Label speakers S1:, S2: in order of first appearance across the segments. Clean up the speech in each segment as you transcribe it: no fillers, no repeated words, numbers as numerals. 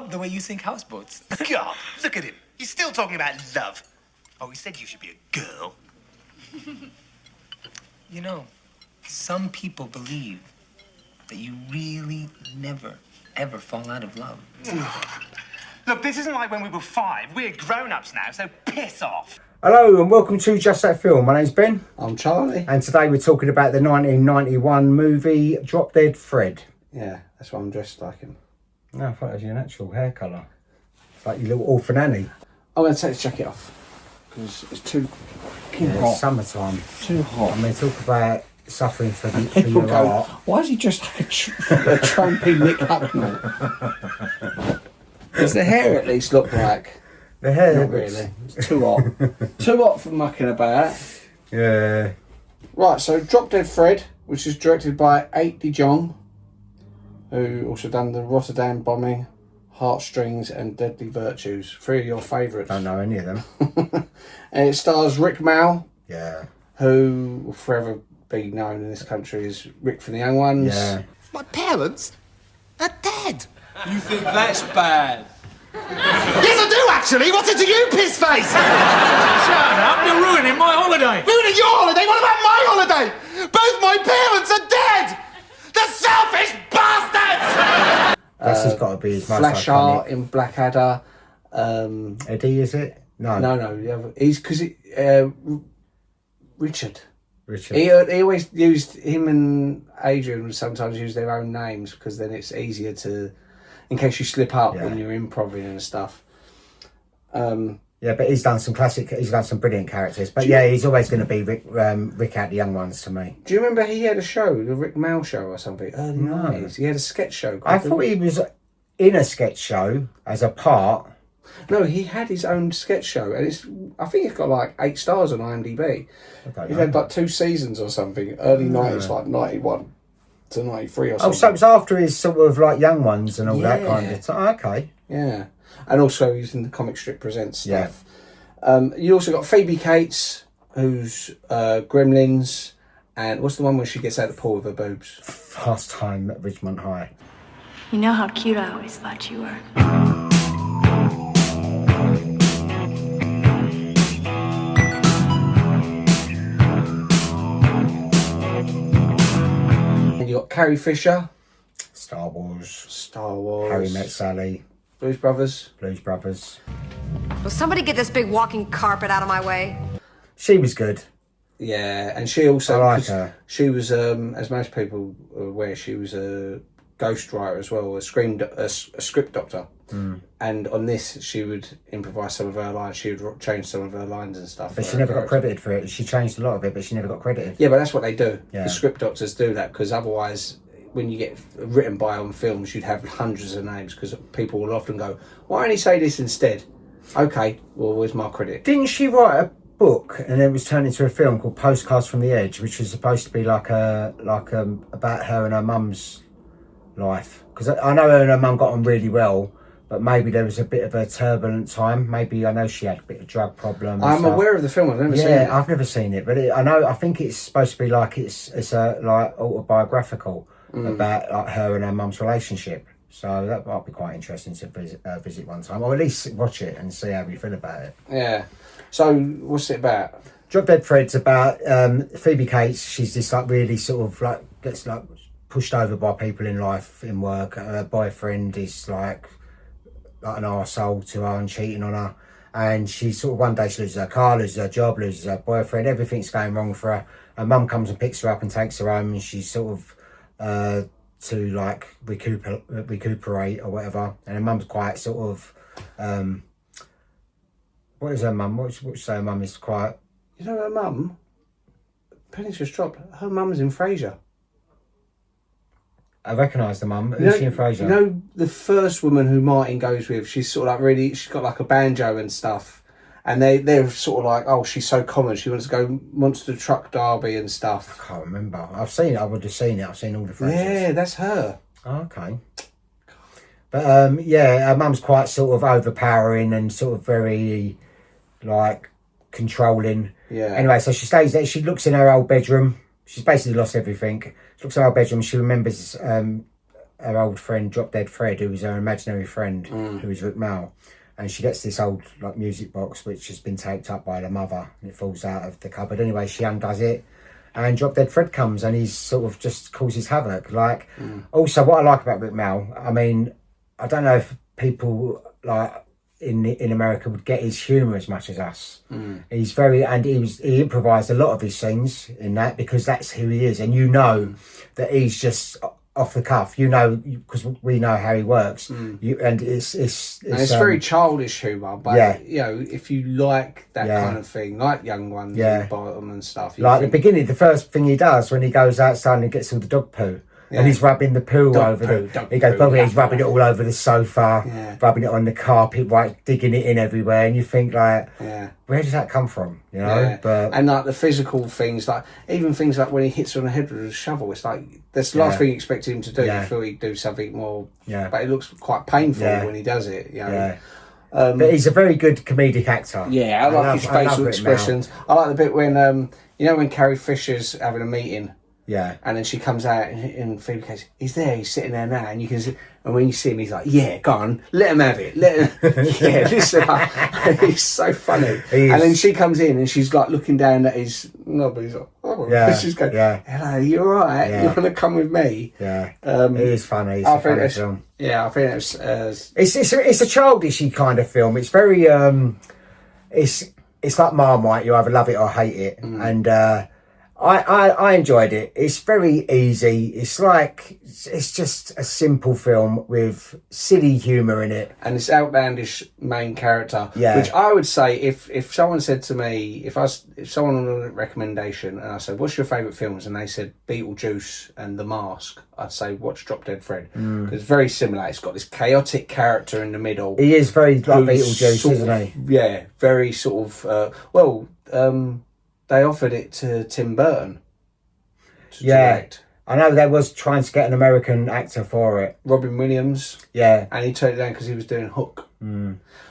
S1: love the way you think houseboats.
S2: God, look at him. He's still talking about love. Oh, he said you should be a girl.
S1: You know, some people believe that you really never, ever fall out of love.
S2: Look, this isn't like when we were 5. We're grown-ups now, so piss off.
S3: Hello and welcome to Just That Film. My name's Ben.
S4: I'm Charlie.
S3: And today we're talking about the 1991 movie Drop Dead Fred.
S4: Yeah, that's why I'm dressed like him.
S3: No, I thought it was your natural hair colour. It's like your little orphan Annie.
S4: I'm going to take this jacket off because it's too
S3: Yeah,
S4: hot.
S3: it's summertime.
S4: Too hot.
S3: I mean, talk about suffering for
S4: People
S3: your
S4: go,
S3: art.
S4: why is he just like a trampy Nick Hucknall? Does the hair at least look like?
S3: The hair.
S4: Not really. It's too hot. Too hot for mucking about.
S3: Yeah.
S4: Right, so Drop Dead Fred, which is directed by 8 de Jong, who also done the Rotterdam bombing, Heartstrings and Deadly Virtues. 3 of your favourites.
S3: Don't know any of them.
S4: And it stars Rik Mayall,
S3: Yeah.
S4: who will forever be known in this country as Rick from the Young Ones.
S3: Yeah.
S2: My parents are dead.
S5: You think that's bad?
S2: Yes, I do, actually. What's it to you, piss face?
S5: Shut up, you're ruining my holiday.
S2: Ruining your holiday? What about my holiday? Both my parents are dead. The selfish bastards!
S3: This has got to be his most
S4: Flash
S3: iconic.
S4: Art in Blackadder.
S3: Eddie, is it? No.
S4: No. He's because Richard.
S3: Richard.
S4: He always used him and Adrian would sometimes use their own names because then it's easier to, in case you slip up when you're improving and stuff.
S3: Yeah, but he's done some brilliant characters. But yeah, he's always going to be Rick out the Young Ones to me.
S4: Do you remember he had a show, the Rik Mayall show or something, early 90s? He had a sketch show.
S3: I thought he was in a sketch show as a part.
S4: No, he had his own sketch show, and I think it's got like 8 stars on IMDb. He had like 2 seasons or something, early 90s, like 91 to 93 or something.
S3: Oh, so it was after his sort of like Young Ones and all that kind of time. Okay.
S4: Yeah. And also he's in the Comic Strip Presents stuff. Yeah. You also got Phoebe Cates, who's Gremlins, and what's the one where she gets out of the pool with her boobs?
S3: Fast Time at Ridgemont High.
S6: You know how cute I always thought you were.
S4: And you got Carrie Fisher.
S3: Star Wars.
S4: Harry
S3: Met Sally.
S4: Blues Brothers.
S7: Will somebody get this big walking carpet out of my way?
S3: She was good.
S4: Yeah, and she also,
S3: I like her.
S4: She was, as most people are aware, she was a ghostwriter as well, a script doctor. And on this, she would improvise some of her lines. She would change some of her lines and stuff.
S3: But she never got credited for it. She changed a lot of it, but she never got credited.
S4: Yeah, but that's what they do.
S3: Yeah.
S4: The script doctors do that because otherwise, when you get written by on films, you'd have hundreds of names because people will often go, "Why don't you say this instead?" Okay, well, where's my credit?
S3: Didn't she write a book and it was turned into a film called Postcards from the Edge, which was supposed to be about her and her mum's life? Because I know her and her mum got on really well, but maybe there was a bit of a turbulent time. Maybe I know she had a bit of drug problem.
S4: I'm aware of the film. I've never seen it.
S3: Yeah, I've never seen it, but I think it's supposed to be like it's a like autobiographical about like her and her mum's relationship. So that might be quite interesting to visit one time, or at least watch it and see how we feel about it.
S4: Yeah. So what's it about?
S3: Drop Dead Fred's about Phoebe Cates. She's this like really sort of like gets like pushed over by people in life, in work. Her boyfriend is like an arsehole to her and cheating on her. And she sort of one day she loses her car, loses her job, loses her boyfriend. Everything's going wrong for her. Her mum comes and picks her up and takes her home, and she's sort of to like recuperate or whatever. And her mum's quite sort of what is her mum? What you say her mum is quite...
S4: You know her mum? Penny's just dropped. Her mum's in Frasier.
S3: I recognise the mum. Who's she in Frasier?
S4: You know the first woman who Martin goes with? She's sort of like really... She's got like a banjo and stuff. And they're sort of like, oh, she's so common. She wants to go Monster Truck Derby and stuff.
S3: I can't remember. I've seen it. I would have seen it. I've seen all the Frasiers.
S4: Yeah, that's her.
S3: Oh, okay. But yeah, her mum's quite sort of overpowering and sort of very like controlling.
S4: Yeah.
S3: Anyway, so she stays there. She looks in her old bedroom. She's basically lost everything. She looks in her old bedroom. She remembers her old friend, Drop Dead Fred, who was her imaginary friend, who was Rik Mayall. And she gets this old like music box which has been taped up by the mother, and it falls out of the cupboard. Anyway, she undoes it, and Drop Dead Fred comes, and he's sort of just causes havoc. Like, also what I like about Rik Mayall, I mean, I don't know if people like in America would get his humour as much as us. He's very, and he improvised a lot of his scenes in that because that's who he is, and you know that he's just off the cuff, you know, because we know how he works. And it's
S4: very childish humour, but you know, if you like that kind of thing, like Young Ones and Bottom and stuff,
S3: like the beginning, the first thing he does when he goes outside and gets all the dog poo. And he's rubbing the poo he's rubbing it all over the sofa, rubbing it on the carpet, right, digging it in everywhere, and you think like, where does that come from? You know, but
S4: and like the physical things, like even things like when he hits her on the head with a shovel, it's like that's the last thing you expect him to do. You feel he'd do something more, but it looks quite painful when he does it. You know?
S3: But he's a very good comedic actor.
S4: Yeah, I like his facial expressions. I like the bit when you know when Carrie Fisher's having a meeting.
S3: Yeah, and
S4: then she comes out and Phoebe Cates, he's there, he's sitting there now, and you can see, and when you see him, he's like, yeah, go on, let him have it, let him. He's so funny. And then she comes in and she's like looking down at his knob, he's like, oh, she's going, hello, you all right? You want to come with me?
S3: Yeah, it is funny. It's a funny film.
S4: Yeah, I think it's
S3: a childishy kind of film. It's very it's like Marmite. You either love it or hate it, and. I enjoyed it. It's very easy. It's just a simple film with silly humour in it.
S4: And this outlandish main character, which I would say if someone said to me, if someone on a recommendation and I said, what's your favourite films? And they said Beetlejuice and The Mask, I'd say watch Drop Dead Fred. Because it's very similar. It's got this chaotic character in the middle.
S3: He is very like Beetlejuice, isn't he?
S4: Yeah, very sort of, they offered it to Tim Burton to direct.
S3: I know they was trying to get an American actor for it.
S4: Robin Williams.
S3: Yeah.
S4: And he turned it down because he was doing Hook.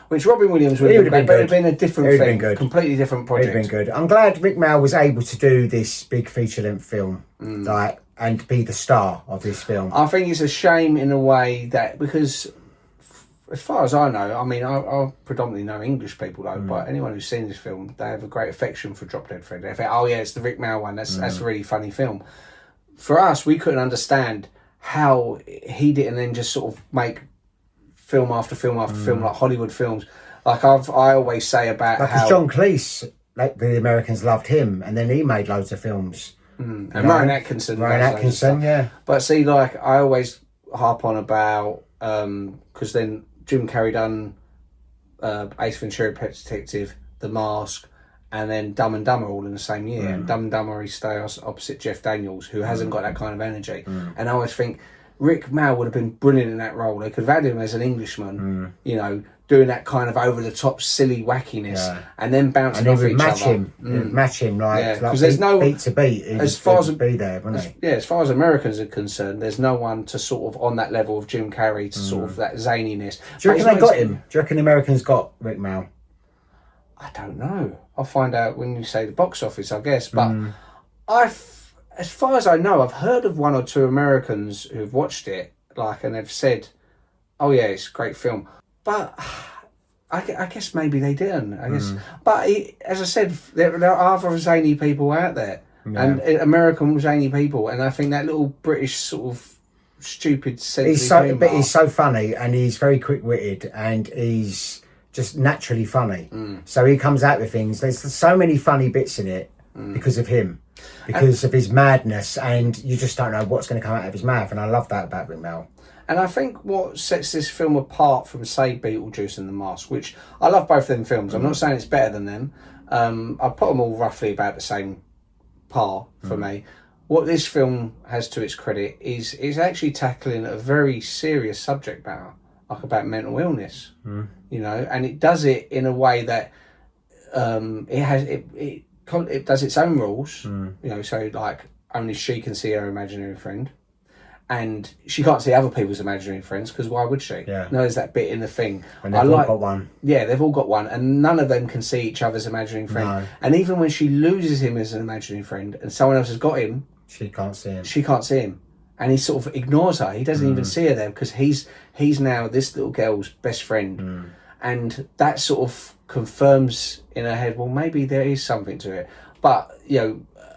S4: Which Robin Williams would have been good, but it would have been a different thing. Completely different project.
S3: It would have been good. I'm glad Rik Mayall was able to do this big feature-length film. And be the star of this film.
S4: I think it's a shame in a way that, because as far as I know, I mean, I predominantly know English people though, but anyone who's seen this film, they have a great affection for Drop Dead Fred. They think, oh yeah, it's the Rik Mayall one. That's a really funny film. For us, we couldn't understand how he didn't then just sort of make film after film after film, like Hollywood films. Like I always say about how
S3: John Cleese, like the Americans loved him, and then he made loads of films.
S4: And Rowan Atkinson. But see, like I always harp on about because then Jim Carrey done Ace Ventura, Pet Detective, The Mask, and then Dumb and Dumber all in the same year. And Dumb and Dumber, he stays opposite Jeff Daniels, who hasn't got that kind of energy. And I always think Rik Mayall would have been brilliant in that role. They could have had him as an Englishman, you know, doing that kind of over-the-top, silly wackiness, and then bouncing off each other.
S3: Match him like
S4: there's no
S3: beat to beat.
S4: As far as
S3: be there, wouldn't he?
S4: Yeah, as far as Americans are concerned, there's no one to sort of on that level of Jim Carrey to sort of that zaniness.
S3: Do you reckon they got him? Do you reckon the Americans got Rik Mayall?
S4: I don't know. I'll find out when you say the box office, I guess. But as far as I know, I've heard of one or two Americans who've watched it, like, and they've said, "Oh yeah, it's a great film." But I guess maybe they didn't. I guess, but as I said, there are other zany people out there, and American zany people, and I think that little British sort of stupid sense of humour.
S3: But he's so funny, and he's very quick-witted, and he's just naturally funny. So he comes out with things. There's so many funny bits in it because of him, because of his madness, and you just don't know what's going to come out of his mouth. And I love that about Rik Mayall.
S4: And I think what sets this film apart from, say, Beetlejuice and The Mask, which I love both of them films. I'm not saying it's better than them. I put them all roughly about the same par for me. What this film has to its credit is actually tackling a very serious subject matter, like about mental illness. You know, and it does it in a way that it does its own rules. You know, so like only she can see her imaginary friend. And she can't see other people's imaginary friends, because why would she?
S3: Yeah.
S4: No, there's that bit in the thing.
S3: And they've all got one.
S4: Yeah, they've all got one, and none of them can see each other's imaginary friend.
S3: No.
S4: And even when she loses him as an imaginary friend, and someone else has got him,
S3: she can't see him.
S4: She can't see him. and he sort of ignores her. He doesn't even see her there because he's now this little girl's best friend, and that sort of confirms in her head, well, maybe there is something to it. But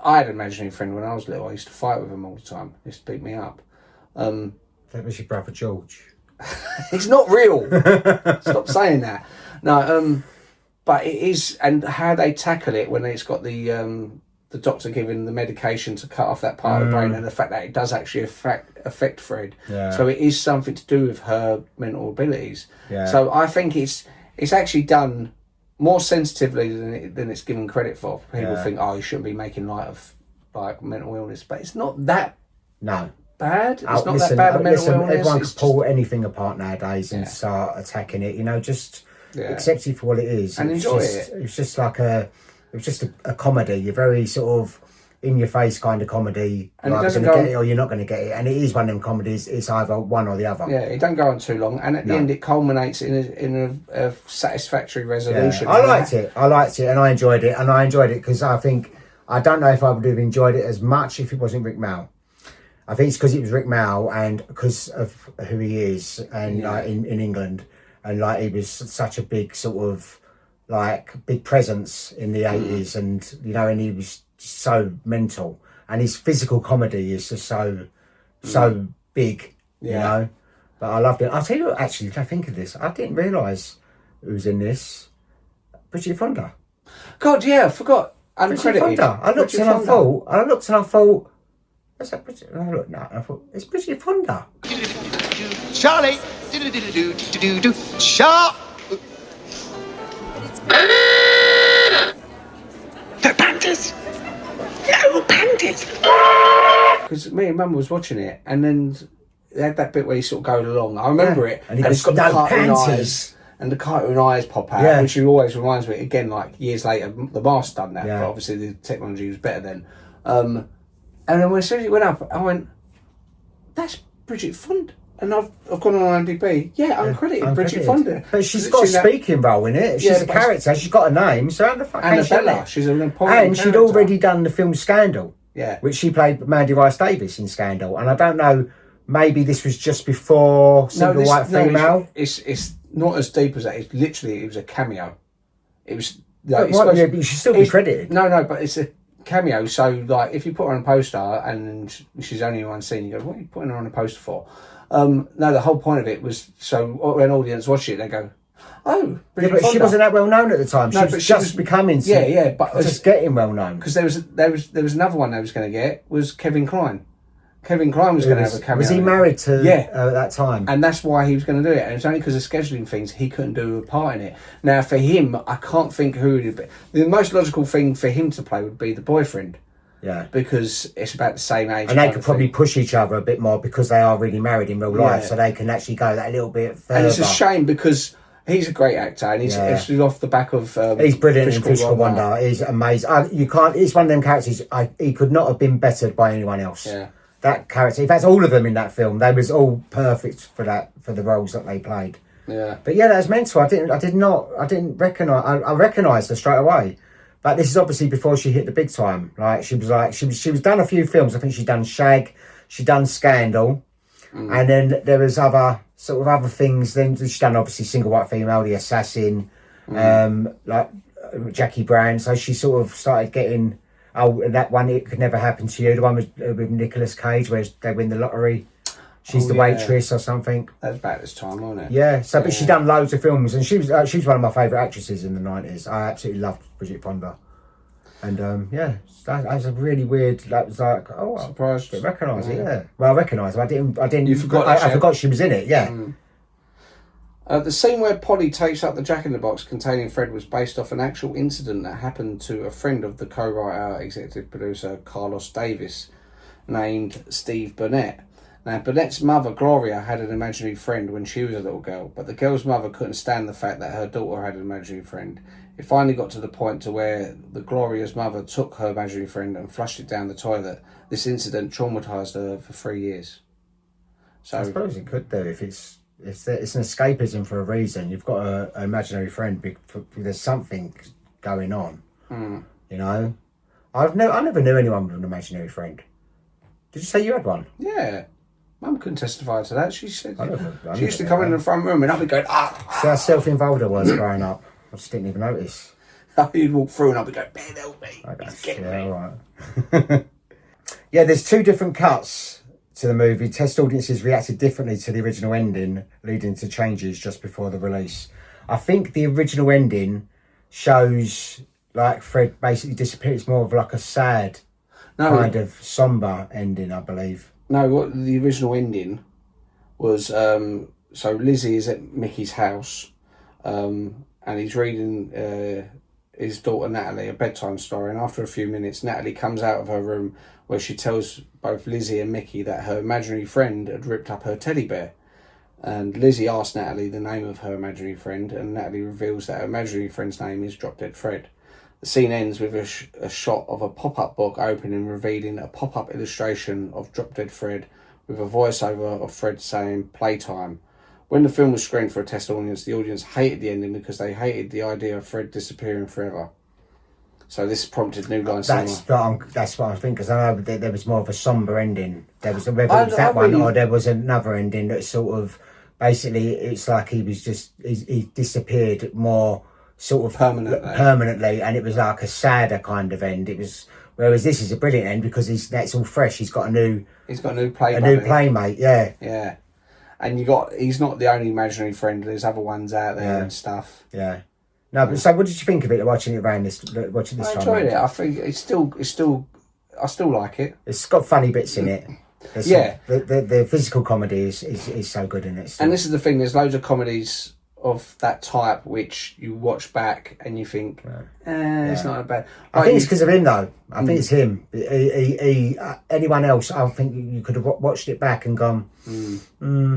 S4: I had an imaginary friend when I was little. I used to fight with him all the time. He used to beat me up.
S3: That was your brother George.
S4: It's not real. Stop saying that. No, but it is, and how they tackle it when it's got the doctor giving the medication to cut off that part of the brain, and the fact that it does actually affect Fred.
S3: Yeah.
S4: So it is something to do with her mental abilities.
S3: Yeah.
S4: So I think it's actually done more sensitively than it's given credit for. People think, oh, you shouldn't be making light of like mental illness, but it's not that bad. It's not that bad of mental illness.
S3: Everyone can pull anything apart nowadays and start attacking it. Just accept it for what it is
S4: and enjoy it.
S3: It's just like a comedy. You're very sort of in your face kind of comedy.
S4: And
S3: you're going to get it or you're not going to get it. And it is one of them comedies. It's either one or the other.
S4: Yeah, it don't go on too long, and at the end it culminates in a satisfactory resolution.
S3: Yeah. I liked it, and I enjoyed it because I don't know if I would have enjoyed it as much if it wasn't Rik Mayall. I think it's because it was Rik Mayall and because of who he is and in England, and like he was such a big sort of like big presence in the 80s, and and he was so mental, and his physical comedy is just so big, But I loved it. I'll tell you what, actually, if I think of this, I didn't realise who was in this. Bridget Fonda.
S4: God, yeah, I forgot.
S3: Bridget Fonda. I looked and I thought, what's that Bridget? And I looked now and I thought, it's Bridget Fonda.
S2: Charlie! Sharp! No panties! No panties!
S4: Because me and Mum was watching it, and then they had that bit where he sort of goes along. I remember it,
S3: and it's got
S4: the
S3: no
S4: cartoon
S3: panties.
S4: eyes, and the cartoon eyes pop out, which always reminds me, again, like years later, The Mask done that, but obviously the technology was better then. And then when as soon as it went up, I went, that's Bridget Fonda. And I've gone on IMDb. Yeah, uncredited Bridget Fonda.
S3: But she's got a speaking role in it. She's a character. She's got a name. So how the fuck can she
S4: Annabella. She's an important
S3: And she'd already done the film Scandal.
S4: Yeah.
S3: Which she played Mandy Rice Davis in Scandal. And I don't know, maybe this was just before Single White Female.
S4: It's not as deep as that. It's literally, it was a cameo. It was...
S3: Like, but you should still be credited.
S4: No, but it's a cameo. So, like, if you put her on a poster and she's only in one scene, you go, what are you putting her on a poster for? No, the whole point of it was so when an audience watch it, they go, "Oh,
S3: but she wasn't that well known at the time. She was just becoming,
S4: but
S3: just getting well known."
S4: Because there was another one they was going to get was Kevin Kline. Kevin Kline was going to have a cameo.
S3: Was he married to? At that time,
S4: and that's why he was going to do it. And it's only because of scheduling things he couldn't do a part in it. Now for him, I can't think who it would be. The most logical thing for him to play would be the boyfriend.
S3: Yeah,
S4: because it's about the same age,
S3: and they could probably push each other a bit more because they are really married in real life, so they can actually go that little bit further.
S4: And it's a shame because he's a great actor, and he's off the back of.
S3: He's brilliant in Fish Called Wanda. He's amazing. You can't. It's one of them characters. He could not have been bettered by anyone else.
S4: Yeah,
S3: that character. In fact, all of them in that film, they was all perfect for the roles that they played.
S4: Yeah,
S3: but that was mental. I didn't recognise. I recognised her straight away. But this is obviously before she hit the big time. Like she was done a few films. I think she'd done Shag, she'd done Scandal, and then there was other things. Then she'd done obviously Single White Female, The Assassin, like Jackie Brown. So she sort of started getting that one. It Could Never Happen to You. The one with Nicolas Cage where they win the lottery. She's the waitress or something.
S4: That's about this time, wasn't it?
S3: Yeah. So, but she's done loads of films, and she was one of my favourite actresses in the 90s. I absolutely loved Bridget Fonda, and that was a really weird. That was like,
S4: surprised.
S3: I didn't recognise it. Yeah. Well, I recognised her. I didn't.
S4: You forgot.
S3: I forgot she was in it. Yeah.
S4: The scene where Polly takes up the Jack-in-the-Box containing Fred was based off an actual incident that happened to a friend of the co-writer, executive producer Carlos Davis, named Steve Burnett. Now, Burnett's mother, Gloria, had an imaginary friend when she was a little girl, but the girl's mother couldn't stand the fact that her daughter had an imaginary friend. It finally got to the point to where the Gloria's mother took her imaginary friend and flushed it down the toilet. This incident traumatised her for 3 years. So
S3: I suppose it could do if it's an escapism for a reason. You've got an imaginary friend. There's something going on. You know, I never knew anyone with an imaginary friend. Did you say you had one?
S4: Yeah. Mum couldn't testify to that. She said
S3: I
S4: she used to come in the front room and I'd be going,
S3: See how self-involved I was growing up. I just didn't even notice.
S4: You'd walk through and I'd be going, Ben, help me. He's getting me.
S3: All right. Yeah, there's 2 different cuts to the movie. Test audiences reacted differently to the original ending, leading to changes just before the release. I think the original ending shows like Fred basically disappears. It's more of like a sad kind of sombre ending, I believe.
S4: No, what the original ending was, so Lizzie is at Mickey's house, and he's reading his daughter Natalie a bedtime story, and after a few minutes Natalie comes out of her room where she tells both Lizzie and Mickey that her imaginary friend had ripped up her teddy bear. And Lizzie asks Natalie the name of her imaginary friend, and Natalie reveals that her imaginary friend's name is Drop Dead Fred. The scene ends with a shot of a pop-up book opening, revealing a pop-up illustration of Drop Dead Fred with a voiceover of Fred saying playtime. When the film was screened for a test audience, the audience hated the ending because they hated the idea of Fred disappearing forever. So this prompted New Line Cinema.
S3: That's what I think, because I know that there was more of a sombre ending. There was whether it was that one or there was another ending that sort of basically it's like he disappeared more sort of permanently, and it was like a sadder kind of end. It was, whereas this is a brilliant end because that's all fresh. He's got a new playmate. Yeah.
S4: And he's not the only imaginary friend. There's other ones out there and stuff.
S3: Yeah. No, but so what did you think of it? Watching it watching this
S4: I
S3: time?
S4: enjoyed it. I think I still like it.
S3: It's got funny bits in it. The physical comedy is so good in it still.
S4: And this is the thing. There's loads of comedies of that type which you watch back and you think, it's not a bad.
S3: I think it's because of him though. I think it's him. Anyone else, I think you could have watched it back and gone.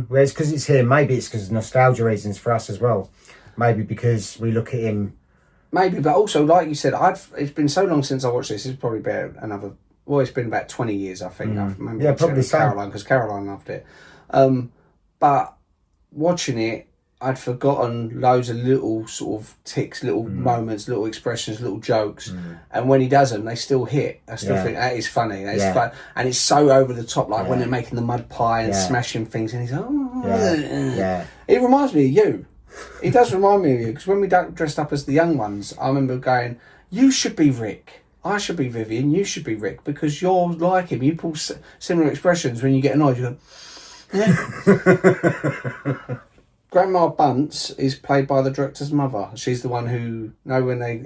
S3: Whereas because it's him, maybe it's because of nostalgia reasons for us as well. Maybe because we look at him.
S4: Maybe, but also like you said, it's been so long since I watched this. It's probably been it's been about 20 years, I think. I remember
S3: probably so.
S4: Caroline, because Caroline loved it. But watching it, I'd forgotten loads of little sort of ticks, little moments, little expressions, little jokes. And when he does them, they still hit. I still think that is funny. That is fun. And it's so over the top, like when they're making the mud pie and smashing things. And he's It reminds me of you. It does remind me of you. Because when we dressed up as the young ones, I remember going, you should be Rick. I should be Vivian. You should be Rick. Because you're like him. You pull similar expressions when you get annoyed. You go, Grandma Bunce is played by the director's mother. She's the one who, when they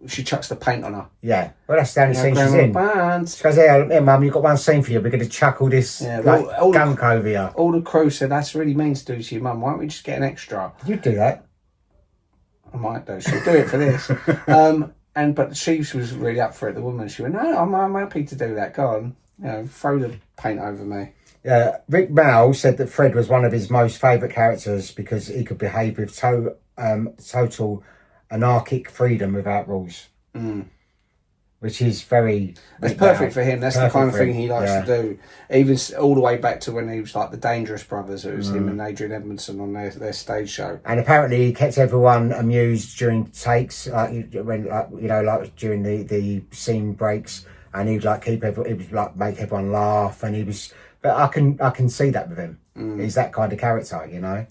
S4: she chucks the paint on her.
S3: Yeah, well, that's the only scene she's in.
S4: Bunce.
S3: She goes, hey, Mum, you've got one scene for you. We're going to chuck all this gunk over you.
S4: All the crew said, that's really mean to do to your mum. Why don't we just get an extra?
S3: You'd do that.
S4: I might do. She'll do it for this. But she was really up for it, the woman. She went, no, I'm happy to do that. Go on. Throw the paint over me.
S3: Rik Mayall said that Fred was one of his most favourite characters because he could behave with total anarchic freedom without rules. Which is very...
S4: It's perfect for him. That's the kind of thing he likes to do. Even all the way back to when he was like the Dangerous Brothers. It was him and Adrian Edmondson on their stage show.
S3: And apparently he kept everyone amused during takes, like during the scene breaks, and he'd make everyone laugh, and he was... But I can see that with him. He's that kind of character,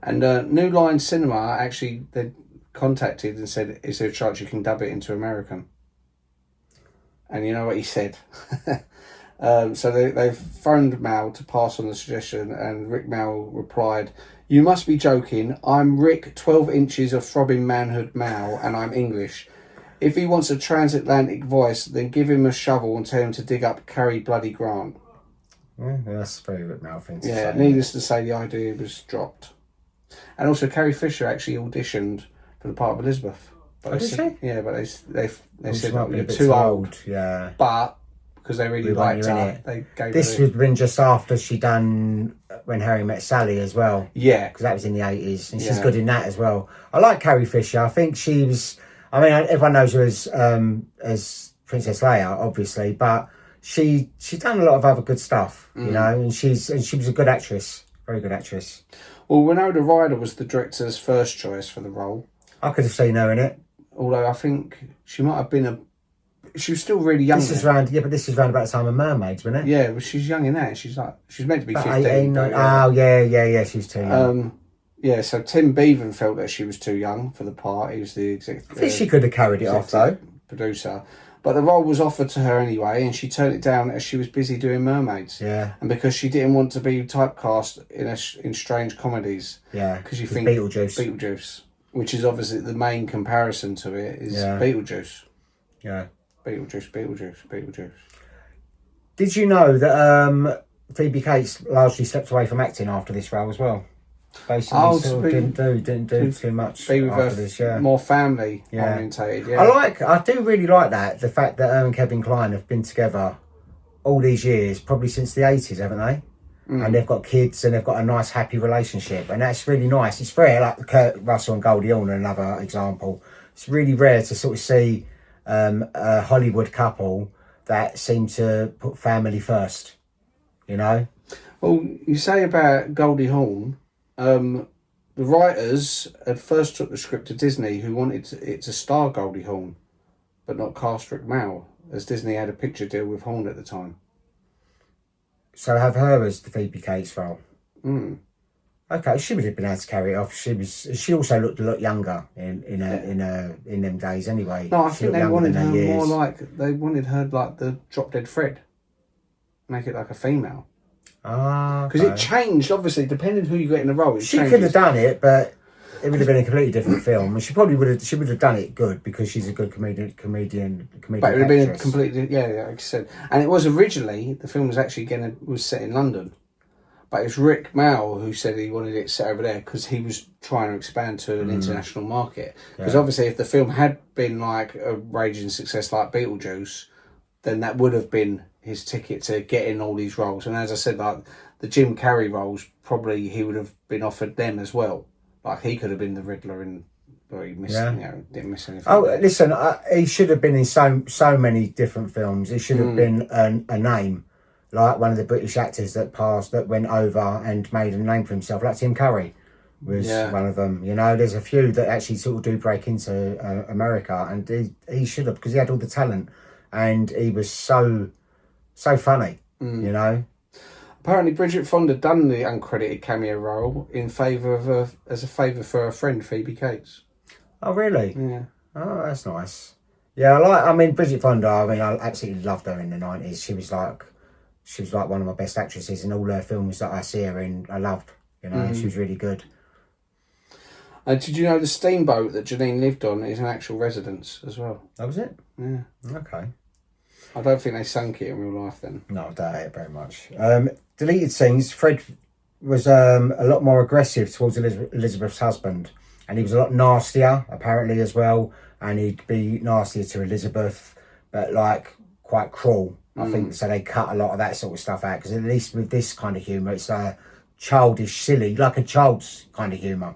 S4: And New Line Cinema, actually, they contacted and said, is there a chance you can dub it into American? And you know what he said? So they've phoned Mal to pass on the suggestion, and Rik Mayall replied, you must be joking. I'm Rick, 12 inches of throbbing manhood Mal, and I'm English. If he wants a transatlantic voice, then give him a shovel and tell him to dig up Cary Bloody Grant.
S3: Yeah, that's a very Rik Mayall thing to say.
S4: Yeah, needless to say, the idea was dropped. And also, Carrie Fisher actually auditioned for the part of Elizabeth.
S3: But did she?
S4: Yeah, but they said
S3: you're
S4: too old.
S3: Yeah.
S4: But because they really liked her, they gave
S3: this would have been just after she done When Harry Met Sally as well.
S4: Yeah,
S3: because that was in the 80s, and she's good in that as well. I like Carrie Fisher. I think she was. I mean, everyone knows her as Princess Leia, obviously, but she done a lot of other good stuff, and she was a good actress, very good actress.
S4: Well, Winona Ryder was the director's first choice for the role.
S3: I could have seen her in it.
S4: Although I think she might have been she was still really young.
S3: This is around about the time of Mermaids, wasn't it?
S4: Yeah, well, she's young in that. She's meant to be
S3: About
S4: 15.
S3: 18,
S4: but,
S3: Oh, yeah, she's too young.
S4: Yeah, so Tim Bevan felt that she was too young for the part. He was the
S3: I think she could have carried it off, though.
S4: Producer. But the role was offered to her anyway, and she turned it down as she was busy doing Mermaids.
S3: Yeah.
S4: And because she didn't want to be typecast in strange comedies.
S3: Yeah.
S4: Because you think Beetlejuice, which is obviously the main comparison to it, is Beetlejuice.
S3: Yeah.
S4: Beetlejuice.
S3: Did you know that Phoebe Cates largely stepped away from acting after this role as well? Basically, didn't do too much after this. Yeah,
S4: more family orientated. Yeah,
S3: I do really like that. The fact that her and Kevin Kline have been together all these years, probably since the 80s, haven't they? And they've got kids and they've got a nice, happy relationship, and that's really nice. It's rare, like Kurt Russell and Goldie Hawn, another example. It's really rare to sort of see a Hollywood couple that seem to put family first. You know.
S4: Well, you say about Goldie Hawn. The writers had first took the script to Disney, who wanted it to star Goldie Hawn, but not cast Rik Mayall, as Disney had a picture deal with Hawn at the time.
S3: So have her as the Phoebe Cates role. Okay, she would have been able to carry it off. She also looked a lot younger in them days anyway.
S4: No, I think they wanted her more like the Drop Dead Fred, make it like a female. Because it changed, obviously, depending who you get in the role.
S3: She could have done it, but it would have been a completely different film. And she probably would have. She would have done it good because she's a good comedian. But it would have been a
S4: completely, like I said. And it was originally, the film was actually was set in London, but it was Rik Mayall who said he wanted it set over there because he was trying to expand to an international market. Because obviously, if the film had been like a raging success like Beetlejuice, then that would have been his ticket to get in all these roles. And as I said, like the Jim Carrey roles, probably he would have been offered them as well. Like he could have been the Riddler, and he missed, didn't miss anything.
S3: Oh, listen, he should have been in so many different films. He should have been a name, like one of the British actors that went over and made a name for himself, like Tim Curry was one of them. You know, there's a few that actually sort of do break into America, and he should have, because he had all the talent, and he was so funny, you know.
S4: Apparently, Bridget Fonda done the uncredited cameo role in favour as a favour for her friend Phoebe Cates.
S3: Oh, really?
S4: Yeah.
S3: Oh, that's nice. Yeah, I Bridget Fonda. I absolutely loved her in the 90s. She was like one of my best actresses in all her films that I see her in. I loved, you know, she was really good.
S4: Did you know the steamboat that Janine lived on is an actual residence as well?
S3: That was it?
S4: Yeah.
S3: Okay.
S4: I don't think they sunk it in real life then.
S3: No, I doubt it very much. Deleted scenes. Fred was a lot more aggressive towards Elizabeth's husband, and he was a lot nastier apparently as well, and he'd be nastier to Elizabeth, but like quite cruel. I think so. They cut a lot of that sort of stuff out, because at least with this kind of humour, it's childish, silly, like a child's kind of humour.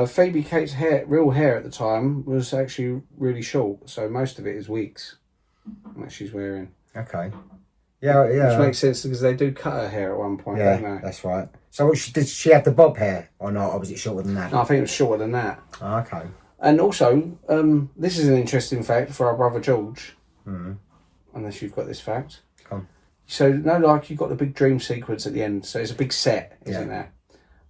S4: Phoebe Cates' real hair at the time was actually really short, so most of it is wigs that she's wearing.
S3: Okay. Yeah.
S4: Which makes sense, because they do cut her hair at one point, don't they?
S3: That's right. So did she have the bob hair or not, or was it shorter than that?
S4: No, I think it was shorter than that.
S3: Oh, okay.
S4: And also, this is an interesting fact for our brother George. Unless you've got this fact.
S3: Come on.
S4: So, like you've got the big dream sequence at the end, so it's a big set, isn't there?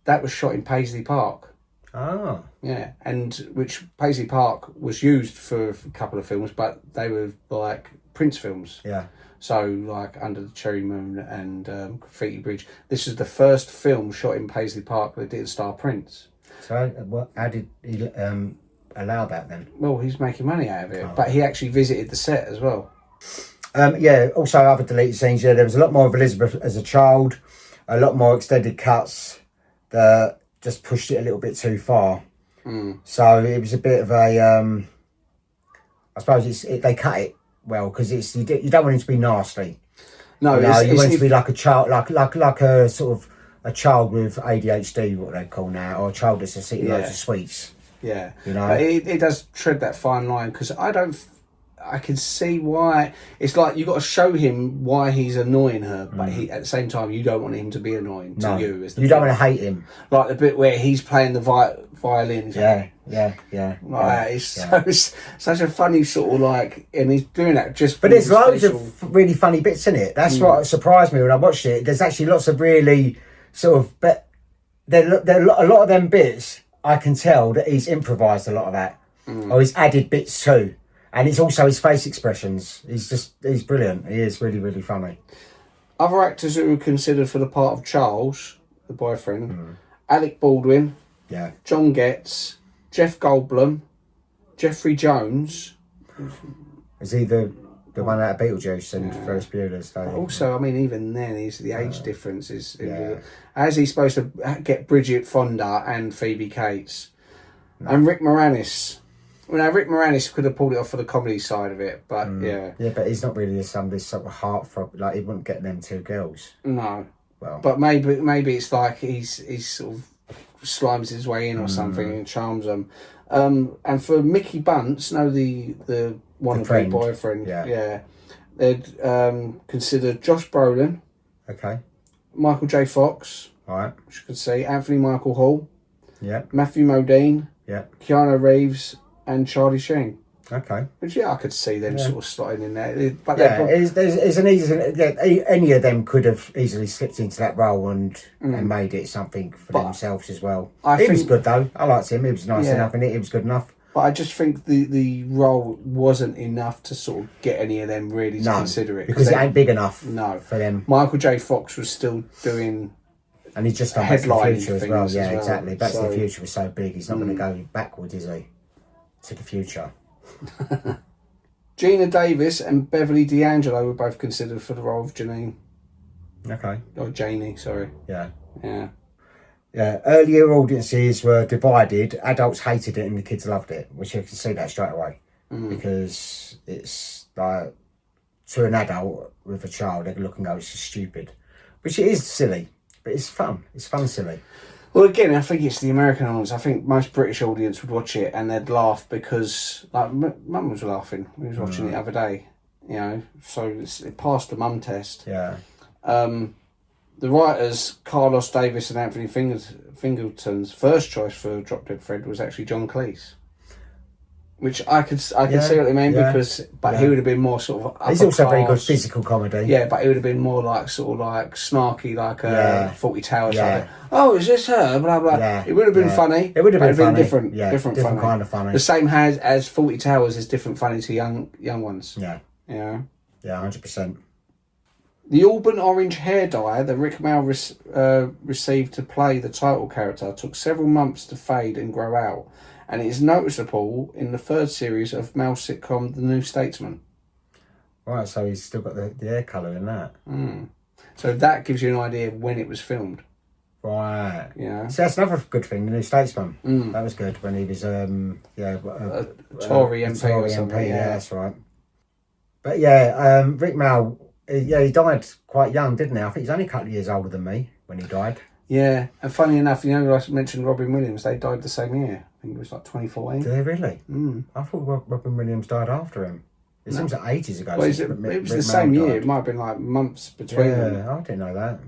S4: That was shot in Paisley Park.
S3: Oh.
S4: Yeah, and which Paisley Park was used for a couple of films, but they were like Prince films.
S3: Yeah.
S4: So, like Under the Cherry Moon and Graffiti Bridge. This was the first film shot in Paisley Park that didn't star Prince.
S3: So, how did he allow that then?
S4: Well, he's making money out of it, but he actually visited the set as well.
S3: Also other deleted scenes. Yeah, there was a lot more of Elizabeth as a child, a lot more extended cuts that just pushed it a little bit too far. So it was a bit of a. I suppose they cut it well, because you don't want it to be nasty.
S4: No,
S3: you want it to be like a child, like a sort of a child with ADHD, what they call now, or a child that's eating loads of sweets.
S4: Yeah,
S3: you know,
S4: but it does tread that fine line, because I don't I can see why. It's like you got to show him why he's annoying her, but at the same time you don't want him to be annoying to you. As the
S3: you don't want to hate him.
S4: Like the bit where he's playing the violin.
S3: Yeah.
S4: It's such a funny sort of like, and he's doing that just.
S3: But there's loads of really funny bits in it. That's what surprised me when I watched it. There's actually lots of really sort of, but there a lot of them bits. I can tell that he's improvised a lot of that, or he's added bits too. And it's also his face expressions. He's brilliant. He is really, really funny.
S4: Other actors who were considered for the part of Charles, the boyfriend, Alec Baldwin, John Getz, Jeff Goldblum, Jeffrey Jones.
S3: Is he the one out of Beetlejuice and Ferris Bueller's?
S4: Also, I mean, even then, the age difference is... As he's supposed to get Bridget Fonda and Phoebe Cates. And Rik Moranis. Well, now, Rik Moranis could have pulled it off for the comedy side of it, but
S3: Yeah, but he's not really this sort of heartthrob. Like, he wouldn't get them two girls.
S4: No.
S3: Well,
S4: but maybe it's like he's sort of slimes his way in or something and charms them. And for Mickey Bunce, the wannabe boyfriend, they'd consider Josh Brolin, Michael J. Fox, which you could see, Anthony Michael Hall, Matthew Modine, Keanu Reeves, and Charlie Sheen. Which I could see them sort of slotting in there. But
S3: it's an easy. Any of them could have easily slipped into that role and made it something for themselves as well. He was good though. I liked him. He was nice enough in it. He was good enough.
S4: But I just think the role wasn't enough to sort of get any of them really to consider it.
S3: Because it ain't big enough for them.
S4: Michael J. Fox was still doing...
S3: And he's just done Back to the Future as well.
S4: Yeah,
S3: exactly. Back to the Future was so big, he's not going to go backwards, is he? To the future.
S4: Gina Davis and Beverly D'Angelo were both considered for the role of Janine. Or Janie, sorry.
S3: Yeah.
S4: Earlier
S3: audiences were divided. Adults hated it and the kids loved it, which you can see that straight away. Because it's like, to an adult with a child, they can look and go, it's just stupid. Which it is silly, but it's fun. It's fun silly.
S4: Well, again, I think it's the American audience. I think most British audience would watch it and they'd laugh because, like, Mum was laughing. We was watching it the other day, so it passed the mum test. The writers, Carlos Davis and Anthony Fingleton's first choice for Drop Dead Fred was actually John Cleese. Which I could see what they mean because he would have been more sort of
S3: he's also very good physical comedy.
S4: Yeah, but he would have been more like sort of like snarky, like 40 Towers. Like, oh, is this her? Blah blah. It would have been funny.
S3: It would have been funny.
S4: Different funny.
S3: Kind of funny.
S4: The same as 40 Towers is different funny to young ones.
S3: Yeah. 100%.
S4: The Auburn orange hair dye that Rik Mayall received to play the title character took several months to fade and grow out. And it is noticeable in the third series of Mayall's sitcom The New Statesman.
S3: Right, so he's still got the hair colour in that.
S4: So that gives you an idea of when it was filmed.
S3: Right.
S4: Yeah.
S3: So that's another good thing, The New Statesman. That was good when he was
S4: a Tory MP or something.
S3: Yeah, that's right. But Rik Mayall, he died quite young, didn't he? I think he's only a couple of years older than me when he died.
S4: Yeah, and funny enough, I mentioned Robin Williams, they died the same year. I think it was like 2014.
S3: Did they really? I thought Robin Williams died after him. It seems like ages ago.
S4: Well, it was the same year. It might have been like months between them.
S3: Yeah, I didn't know that.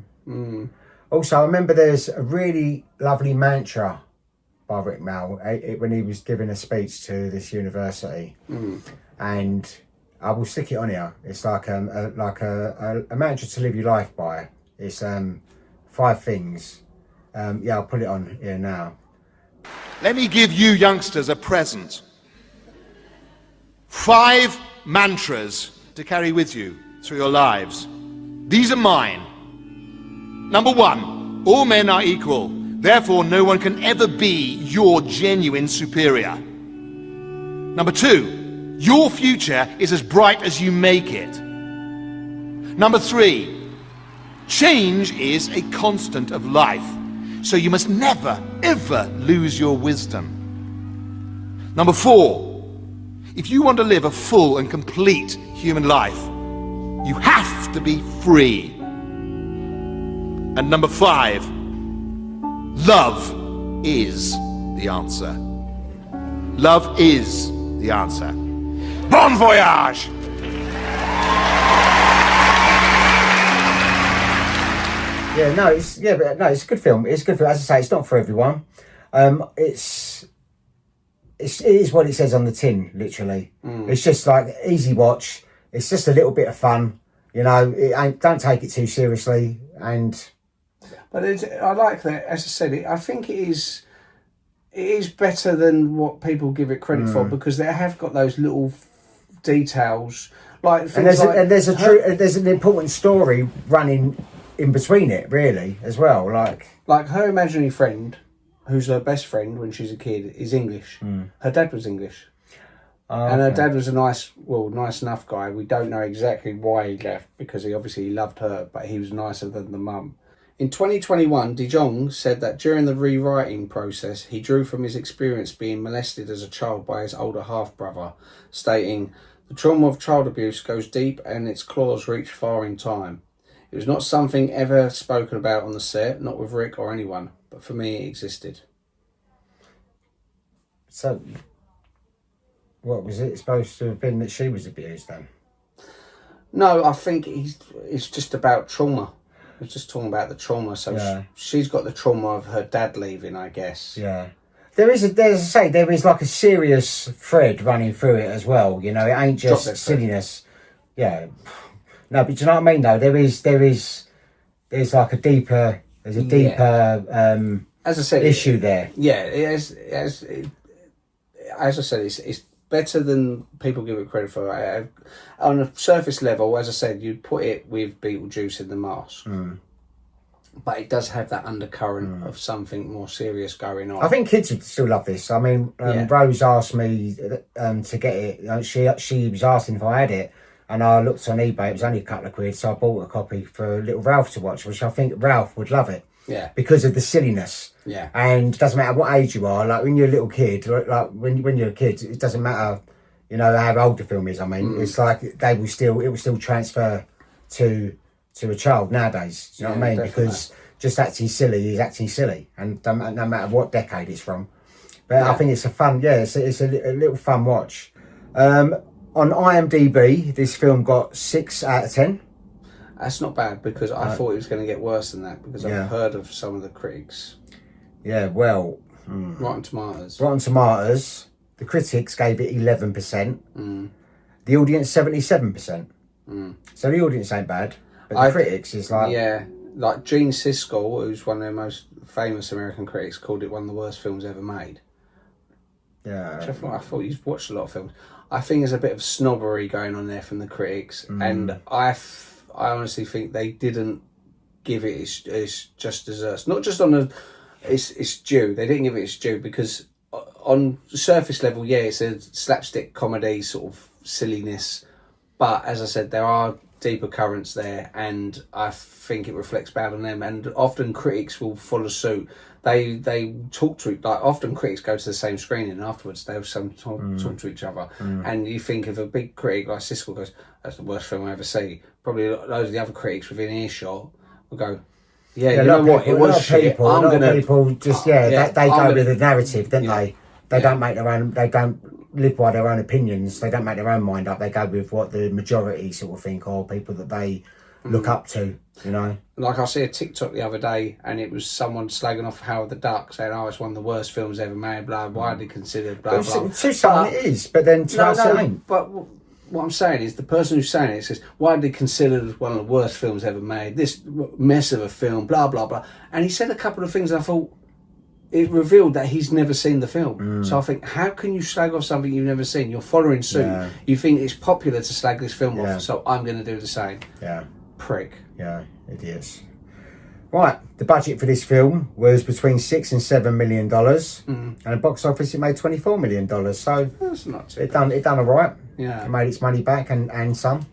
S3: Also, I remember there's a really lovely mantra by Rik Mayall when he was giving a speech to this university. And I will stick it on here. It's like a mantra to live your life by. It's 5 things. I'll put it on here now.
S2: Let me give you youngsters a present. 5 mantras to carry with you through your lives. These are mine. Number 1, all men are equal. Therefore, no one can ever be your genuine superior. Number 2, your future is as bright as you make it. Number 3, change is a constant of life, so you must never, ever lose your wisdom. Number 4, if you want to live a full and complete human life, you have to be free. And number 5, love is the answer. Love is the answer. Bon voyage!
S3: Yeah, no, it's a good film. It's a good film. As I say, it's not for everyone. It is what it says on the tin, literally. It's just like easy watch. It's just a little bit of fun, you know. Don't take it too seriously.
S4: But I like that. As I said, I think it is better than what people give it credit for, because they have got those little details, like things
S3: there's an important story running in between it, really, as well. Like
S4: her imaginary friend, who's her best friend when she's a kid, is English. Her dad was English. And her dad was a nice enough guy. We don't know exactly why he left, because he obviously loved her, but he was nicer than the mum. In 2021, De Jong said that during the rewriting process, he drew from his experience being molested as a child by his older half-brother, stating, "The trauma of child abuse goes deep and its claws reach far in time. It was not something ever spoken about on the set, not with Rik or anyone, but for me it existed."
S3: So, what was it supposed to have been that she was abused then?
S4: No, I think it's just about trauma. It's just talking about the trauma. So she's got the trauma of her dad leaving, I guess.
S3: Yeah. There is like a serious thread running through it as well. You know, it ain't just silliness. Yeah. No, but do you know what I mean though? There's like a deeper, as I said, issue there.
S4: Yeah, as I said, it's better than people give it credit for. On a surface level, as I said, you'd put it with Beetlejuice in the Mask. But it does have that undercurrent of something more serious going on.
S3: I think kids would still love this. I mean, Rose asked me to get it. She was asking if I had it, and I looked on eBay. It was only a couple of quid, so I bought a copy for little Ralph to watch, which I think Ralph would love it.
S4: Yeah.
S3: Because of the silliness.
S4: Yeah.
S3: And it doesn't matter what age you are. Like when you're a little kid, like when you're a kid, it doesn't matter, you know, how old the film is. I mean, it's like it will still transfer to a child nowadays. Do you know what I mean?
S4: Definitely.
S3: Because just acting silly is acting silly, and no matter what decade it's from. But I think it's a fun, it's a little fun watch. On IMDb, this film got 6 out of 10.
S4: That's not bad, because I thought it was going to get worse than that, because I've heard of some of the critics.
S3: Yeah, well...
S4: Rotten Tomatoes.
S3: Rotten Tomatoes, the critics gave it 11%. The audience 77%. So the audience ain't bad, but the critics is like...
S4: Yeah, like Gene Siskel, who's one of the most famous American critics, called it one of the worst films ever made.
S3: Yeah.
S4: I thought you've watched a lot of films. I think there's a bit of snobbery going on there from the critics, and I honestly think they didn't give it its just desserts. Not just on its due. They didn't give it its due, because on the surface level, it's a slapstick comedy sort of silliness. But as I said, there are deeper currents there, and I think it reflects bad on them. And often critics will follow suit. They talk to it, like often critics go to the same screening, and afterwards they'll talk to each other. And you think of a big critic like Siskel goes, "That's the worst film I ever see." Probably loads of the other critics within earshot will go, "Yeah, you know what? It was shit. I'm gonna."
S3: People just they go with the narrative, don't they? They don't make their own. They don't live by their own opinions. They don't make their own mind up. They go with what the majority sort of think, or people that they look up to. You know,
S4: like I see a TikTok the other day, and it was someone slagging off Howard the Duck, saying, "Oh, it's one of the worst films ever made." Blah, widely considered. Blah blah.
S3: To some it is, but then to us it ain't.
S4: But what I'm saying is, the person who's saying it says, widely considered one of the worst films ever made. This mess of a film. Blah blah blah. And he said a couple of things, and I thought it revealed that he's never seen the film. So I think, how can you slag off something you've never seen? You're following suit. Yeah. You think it's popular to slag this film off, so I'm going to do the same. Yeah. Prick.
S3: Yeah, idiots. Right, the budget for this film was between $6 and $7 million, and at box office it made $24 million. So
S4: that's not too
S3: bad. It done all right.
S4: Yeah,
S3: it made its money back and some.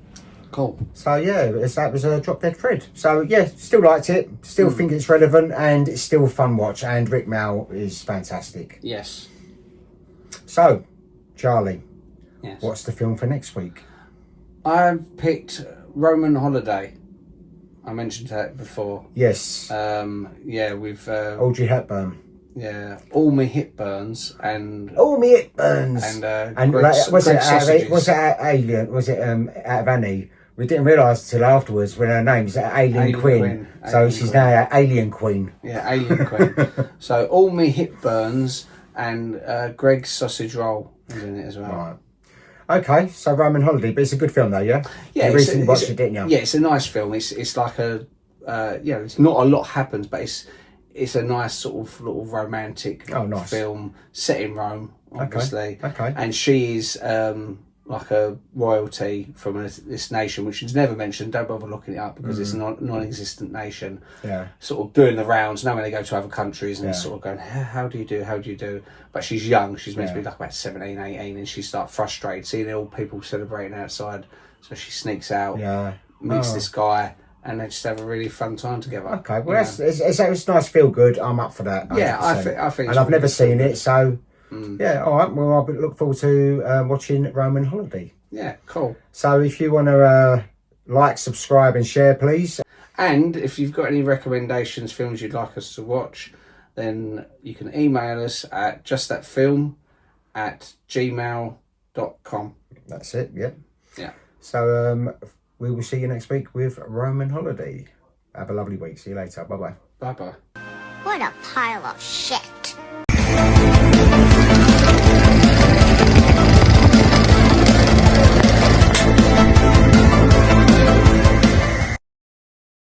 S4: Cool.
S3: So that was a drop dead Fred. So still liked it. Still think it's relevant, and it's still a fun watch. And Rik Mayall is fantastic.
S4: Yes.
S3: So, Charlie,
S4: yes,
S3: what's the film for next week?
S4: I've picked Roman Holiday. I mentioned that before.
S3: Yes.
S4: With
S3: Audrey Hepburn.
S4: Yeah, All Me Hit Burns and
S3: Oh, me it burns.
S4: and
S3: like, was
S4: Greg's Sausages.
S3: it Alien? Was it out of Annie? We didn't realise till afterwards when her name is Alien Queen. So
S4: Alien
S3: she's
S4: Queen.
S3: now Alien Queen.
S4: Yeah, Alien Queen. So All Me Hit Burns and Greg's Sausage Roll is in it as well.
S3: Right. Okay, so Roman Holiday, but it's a good film though, yeah?
S4: Yeah,
S3: You recently watched it, didn't you?
S4: Yeah, it's a nice film. It's like a it's not a lot happens, but it's a nice sort of little romantic
S3: nice.
S4: film set in Rome, obviously.
S3: Okay.
S4: And she is like a royalty from this nation, which is never mentioned. Don't bother looking it up because it's a non-existent nation.
S3: Yeah.
S4: Sort of doing the rounds. Now when they go to other countries and sort of going, how do you do? How do you do? But she's young. She's meant to be like about 17, 18, and she starts frustrated seeing all people celebrating outside. So she sneaks out, meets this guy, and they just have a really fun time together.
S3: Okay, well, it's nice, feel good. I'm up for that. 100%.
S4: Yeah, I think.
S3: And I've never seen it, so yeah, all right. Well, I look forward to watching Roman Holiday.
S4: Yeah, cool.
S3: So if you want to like, subscribe, and share, please.
S4: And if you've got any recommendations, films you'd like us to watch, then you can email us at justthatfilm@gmail.com.
S3: That's it. Yep.
S4: Yeah.
S3: So we will see you next week with Roman Holiday. Have a lovely week. See you later. Bye bye.
S4: Bye bye.
S8: What a pile of shit.